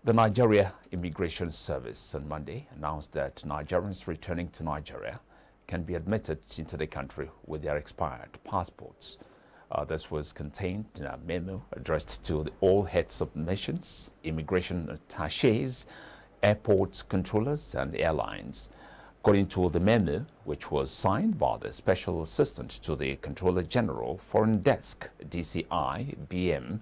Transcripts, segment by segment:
The Nigeria Immigration Service on Monday announced that Nigerians returning to Nigeria can be admitted into the country with their expired passports. This was contained in a memo addressed to all heads of missions, immigration attachés, airport controllers, and airlines. According to the memo, which was signed by the Special Assistant to the Comptroller General Foreign Desk, DCI BM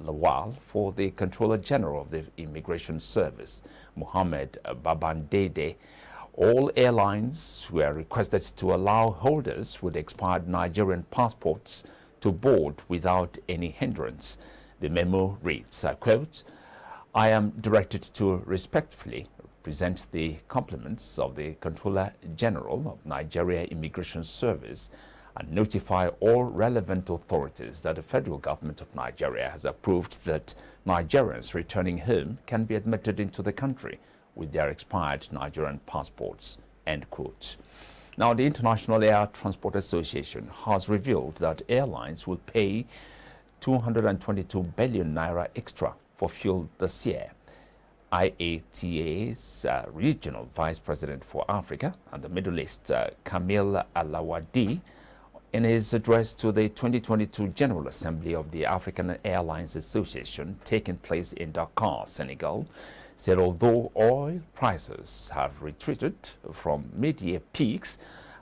Lawal, for the Comptroller General of the Immigration Service, Muhammed Babandede, all airlines were requested to allow holders with expired Nigerian passports to board without any hindrance. The memo reads, I quote, I am directed to respectfully present the compliments of the Comptroller General of Nigeria Immigration Service and notify all relevant authorities that the federal government of Nigeria has approved that Nigerians returning home can be admitted into the country with their expired Nigerian passports, end quote. Now, the International Air Transport Association has revealed that airlines will pay 222 billion naira extra for fuel this year. IATA's Regional Vice President for Africa and the Middle East, Kamil Alawadi, in his address to the 2022 General Assembly of the African Airlines Association taking place in Dakar, Senegal, said although oil prices have retreated from mid-year peaks,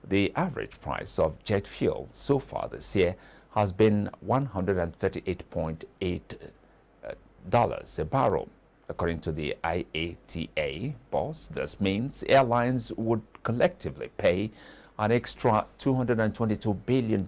the average price of jet fuel so far this year has been $138.8 a barrel. According to the IATA boss, this means airlines would collectively pay an extra $222 billion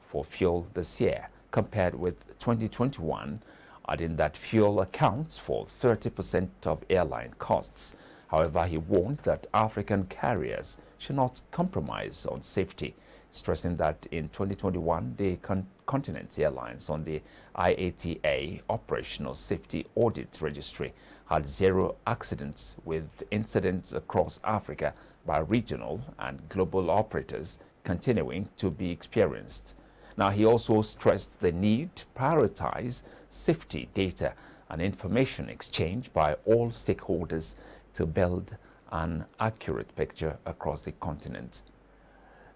for fuel this year, compared with 2021, adding that fuel accounts for 30% of airline costs. However, he warned that African carriers should not compromise on safety, stressing that in 2021, the continent's airlines on the IATA Operational Safety Audit Registry had 0 accidents, with incidents across Africa by regional and global operators continuing to be experienced. Now, he also stressed the need to prioritize safety data and information exchange by all stakeholders to build an accurate picture across the continent.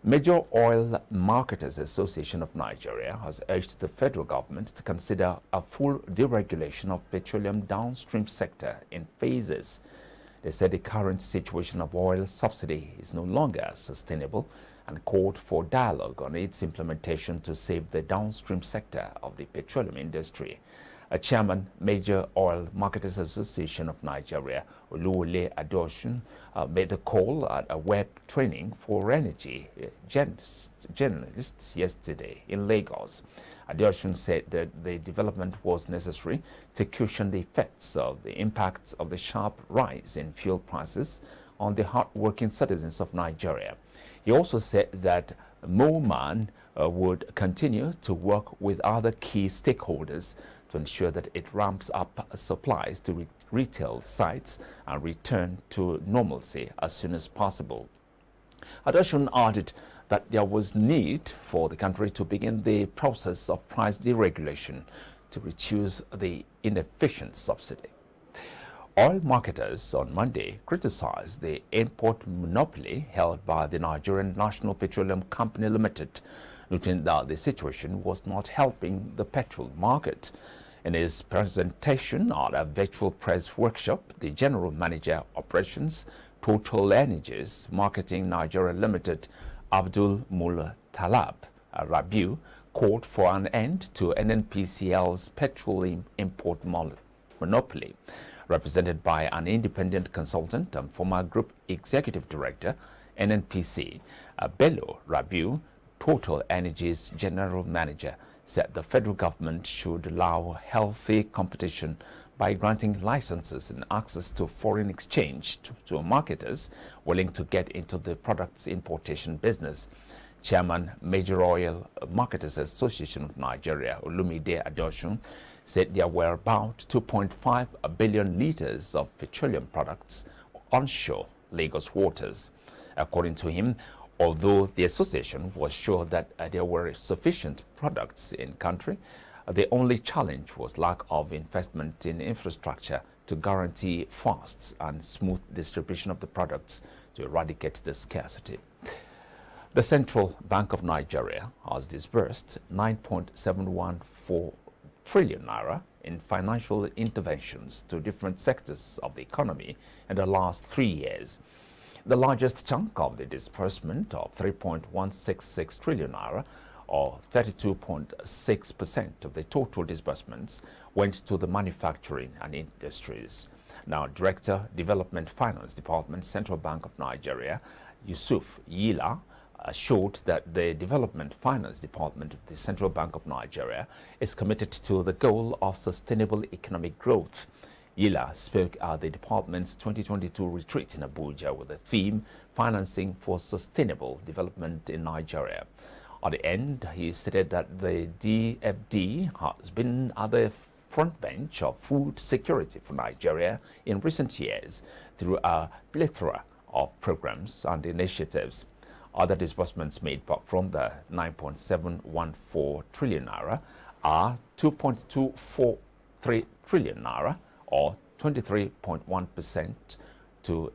Major Oil Marketers Association of Nigeria has urged the federal government to consider a full deregulation of petroleum downstream sector in phases. They said the current situation of oil subsidy is no longer sustainable and called for dialogue on its implementation to save the downstream sector of the petroleum industry. A chairman, Major Oil Marketers Association of Nigeria, Oluwole Adeosun, made the call at a web training for energy journalists yesterday in Lagos. Adeosun said that the development was necessary to cushion the effects of the impacts of the sharp rise in fuel prices on the hard-working citizens of Nigeria. He also said that MoMan would continue to work with other key stakeholders to ensure that it ramps up supplies to retail sites and return to normalcy as soon as possible. Adeosun added that there was need for the country to begin the process of price deregulation to reduce the inefficient subsidy. Oil marketers on Monday criticized the import monopoly held by the Nigerian National Petroleum Company Limited, noting that the situation was not helping the petrol market. In his presentation at a virtual press workshop, the General Manager Operations, Total Energies Marketing Nigeria Limited, Abdul Mullah Talab Rabiu, called for an end to NNPCL's petroleum import monopoly. Represented by an independent consultant and former Group Executive Director, NNPC, Bello Rabiu, Total Energies General Manager, said the federal government should allow healthy competition by granting licenses and access to foreign exchange to marketers willing to get into the product's importation business. Chairman, Major Oil Marketers Association of Nigeria, Olumide Adeosun, said there were about 2.5 billion liters of petroleum products onshore Lagos waters. According to him, although the association was sure that there were sufficient products in country, the only challenge was lack of investment in infrastructure to guarantee fast and smooth distribution of the products to eradicate the scarcity. The Central Bank of Nigeria has disbursed 9.714 trillion naira in financial interventions to different sectors of the economy in the last 3 years. The largest chunk of the disbursement of 3.166 trillion naira, or 32.6% of the total disbursements, went to the manufacturing and industries. Now, Director, Development Finance Department, Central Bank of Nigeria, Yusuf Yila, showed that the Development Finance Department of the Central Bank of Nigeria is committed to the goal of sustainable economic growth. Yila spoke at the department's 2022 retreat in Abuja with the theme Financing for Sustainable Development in Nigeria. At the end, he stated that the DFD has been at the front bench of food security for Nigeria in recent years through a plethora of programs and initiatives. Other disbursements made from the 9.714 trillion naira are 2.243 trillion naira, or 23.1% to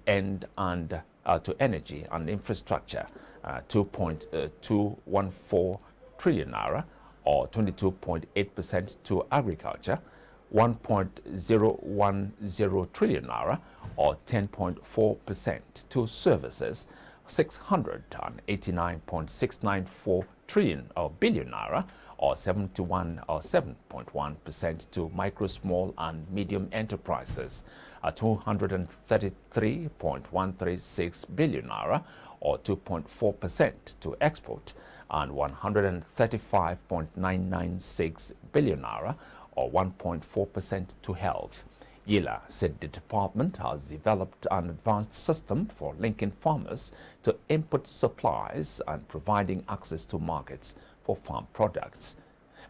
to energy and infrastructure, 2.214 trillion naira, or 22.8% to agriculture, 1.010 trillion naira, or 10.4% to services, 689.694 trillion billion naira, or 7.1% to micro, small and medium enterprises, 233.136 billion naira, or 2.4% to export, and 135.996 billion naira, or 1.4% to health. Yila said the department has developed an advanced system for linking farmers to input supplies and providing access to markets for farm products.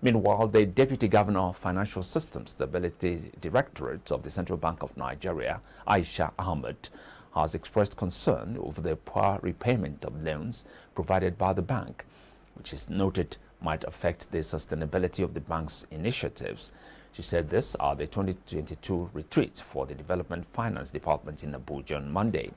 Meanwhile, the Deputy Governor of Financial System Stability Directorate of the Central Bank of Nigeria, Aisha Ahmed, has expressed concern over the poor repayment of loans provided by the bank, which is noted might affect the sustainability of the bank's initiatives. She said this at the 2022 retreat for the Development Finance Department in Abuja on Monday.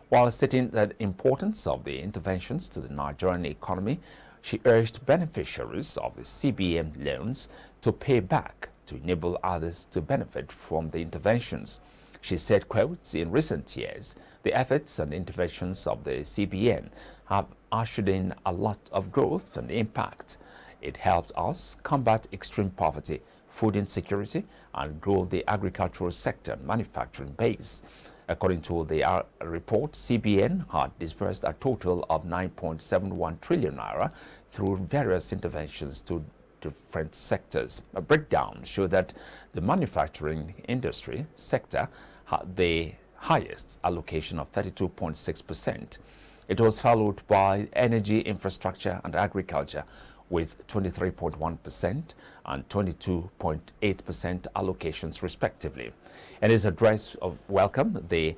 While stating the importance of the interventions to the Nigerian economy, she urged beneficiaries of the CBN loans to pay back to enable others to benefit from the interventions. She said, quote, "In recent years, the efforts and interventions of the CBN have ushered in a lot of growth and impact. It helped us combat extreme poverty, food insecurity, and grow the agricultural sector and manufacturing base." According to the report, CBN had disbursed a total of 9.71 trillion naira through various interventions to different sectors. A breakdown showed that the manufacturing industry sector had the highest allocation of 32.6%. It was followed by energy, infrastructure, and agriculture with 23.1% and 22.8% allocations respectively. In his address of welcome, the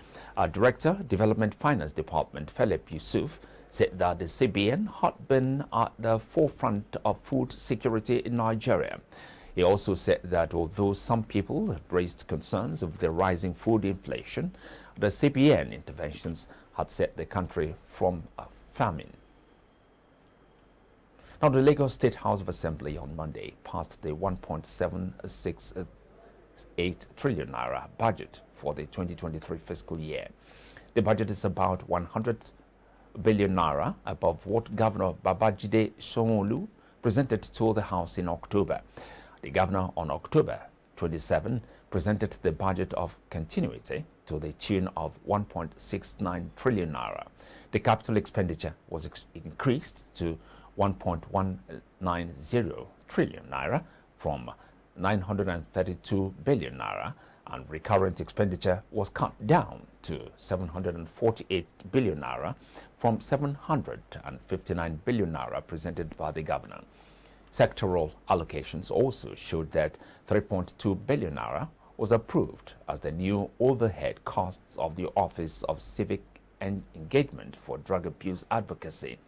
Director, Development Finance Department, Philip Yusuf, said that the CBN had been at the forefront of food security in Nigeria. He also said that although some people raised concerns of the rising food inflation, the CBN interventions had saved the country from a famine. Now, the Lagos State House of Assembly on Monday passed the 1.768 trillion naira budget for the 2023 fiscal year. The budget is about 100 billion naira above what Governor Babandede Sanwo-Olu presented to the House in October. The governor on October 27 presented the budget of continuity to the tune of 1.69 trillion naira. The capital expenditure was increased to 1.190 trillion naira from 932 billion naira, and recurrent expenditure was cut down to 748 billion naira from 759 billion naira presented by the governor. Sectoral allocations also showed that 3.2 billion naira was approved as the new overhead costs of the Office of Civic Engagement for Drug Abuse Advocacy.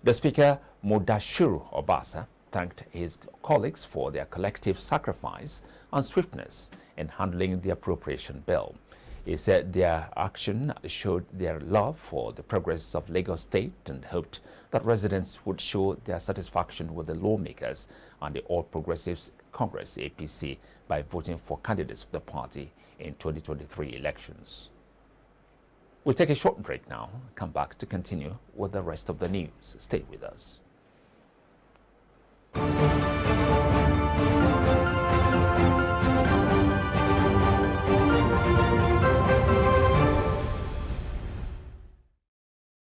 The Speaker, Mudashiru Obasa, thanked his colleagues for their collective sacrifice and swiftness in handling the appropriation bill. He said their action showed their love for the progress of Lagos State and hoped that residents would show their satisfaction with the lawmakers and the All Progressives Congress APC by voting for candidates of the party in 2023 elections. We'll take a short break now, come back to continue with the rest of the news. Stay with us.